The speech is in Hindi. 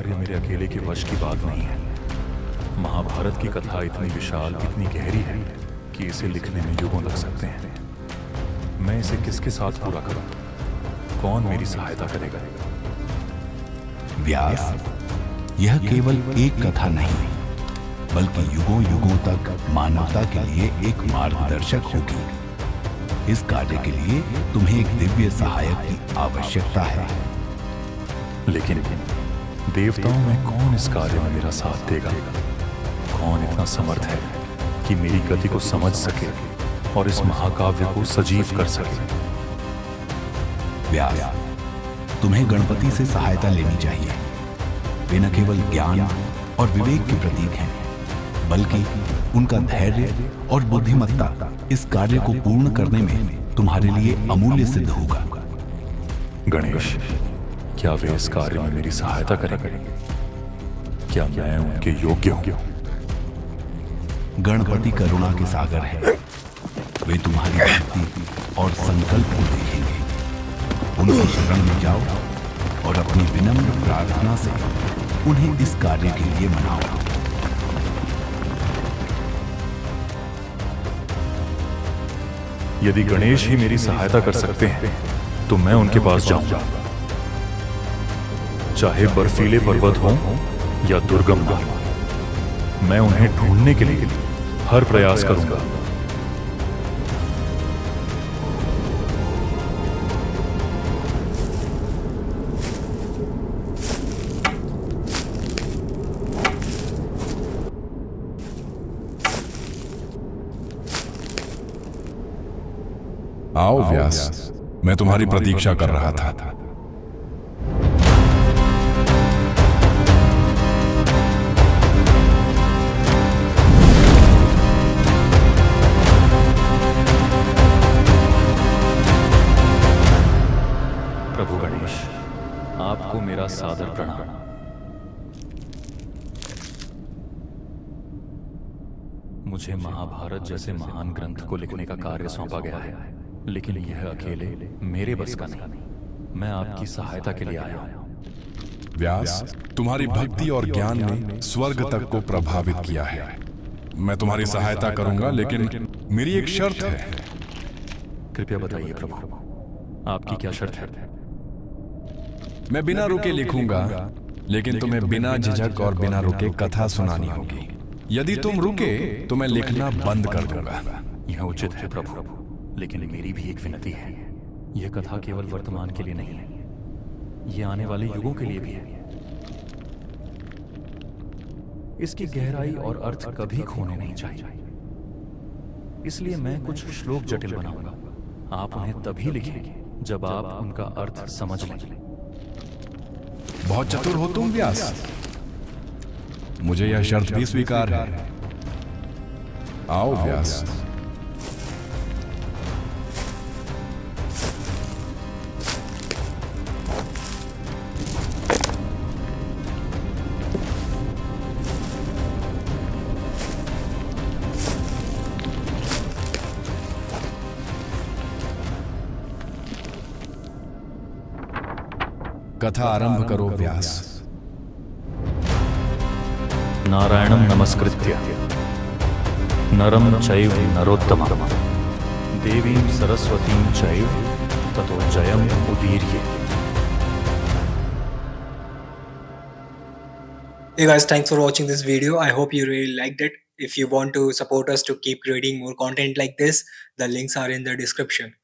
कार्य मेरे अकेले के वश की बात नहीं है। महाभारत की कथा इतनी विशाल, इतनी गहरी है कि इसे लिखने में युगों लग सकते हैं। मैं इसे किसके साथ पूरा करूं? कौन मेरी सहायता करेगा? व्यास, यह केवल एक कथा नहीं, बल्कि युगों युगों तक मानवता के लिए एक मार्गदर्शक होगी। इस कार्य के लिए तुम्हें एक दिव्य सहायक की आवश्यकता है। लेकिन देवताओं में कौन इस कार्य में मेरा साथ देगा? कौन इतना समर्थ है कि मेरी गति को समझ सके और इस महाकाव्य को सजीव कर सके? व्यास, तुम्हें गणपति से सहायता लेनी चाहिए। वे न केवल ज्ञान और विवेक के प्रतीक हैं, बल्कि उनका धैर्य और बुद्धिमत्ता इस कार्य को पूर्ण करने में तुम्हारे लिए अमूल्य सिद्ध होगा। गणेश, क्या वे इस कार्य में मेरी सहायता करेंगे? क्या मैं उनके योग्य हूं? गणपति करुणा के सागर हैं। वे तुम्हारी भक्ति और संकल्प को देखेंगे। उनकी शरण में जाओ और अपनी विनम्र प्रार्थना से उन्हें इस कार्य के लिए मनाओ। यदि गणेश ही मेरी सहायता कर सकते हैं तो मैं उनके पास जाऊंगा, चाहे बर्फीले पर्वत हों या दुर्गम मार्ग। मैं उन्हें ढूंढने के लिए हर प्रयास करूंगा। आओ व्यास, मैं तुम्हारी प्रतीक्षा कर रहा था। प्रभु गणेश, आपको मेरा सादर प्रणाम। मुझे महाभारत जैसे महान ग्रंथ को लिखने का कार्य सौंपा गया है, लेकिन यह अकेले मेरे बस का नहीं। मैं आपकी सहायता के लिए आया हूं। व्यास, तुम्हारी भक्ति और ज्ञान ने स्वर्ग तक को प्रभावित किया है। मैं तुम्हारी सहायता करूंगा, लेकिन मेरी एक शर्त है। कृपया बताइए प्रभु, आपकी क्या शर्त है? मैं बिना रुके लिखूंगा, लेकिन तुम्हें बिना झिझक और बिना रुके कथा सुनानी होगी। यदि तुम रुके तो मैं लिखना बंद कर दूंगा। यह उचित है प्रभु, लेकिन मेरी भी एक विनती है। यह कथा केवल वर्तमान के लिए नहीं है, यह आने वाले युगों के लिए भी है। इसकी गहराई और अर्थ कभी खोने नहीं चाहिए। इसलिए मैं कुछ श्लोक जटिल बनाऊंगा। आप उन्हें तभी लिखें जब आप उनका अर्थ समझ लें। बहुत चतुर हो तुम व्यास। मुझे यह शर्त भी स्वीकार है। आओ व्यास। कथा आरंभ करो व्यास। नारायणं नमस्कृत्य नरं चैव नरोत्तमं देवीं सरस्वतीं चैव ततो जयम् उदीर्ये। Hey guys, thanks for watching this video. I hope you really liked it. If you want to support us to keep creating more content like this, the links are in the description.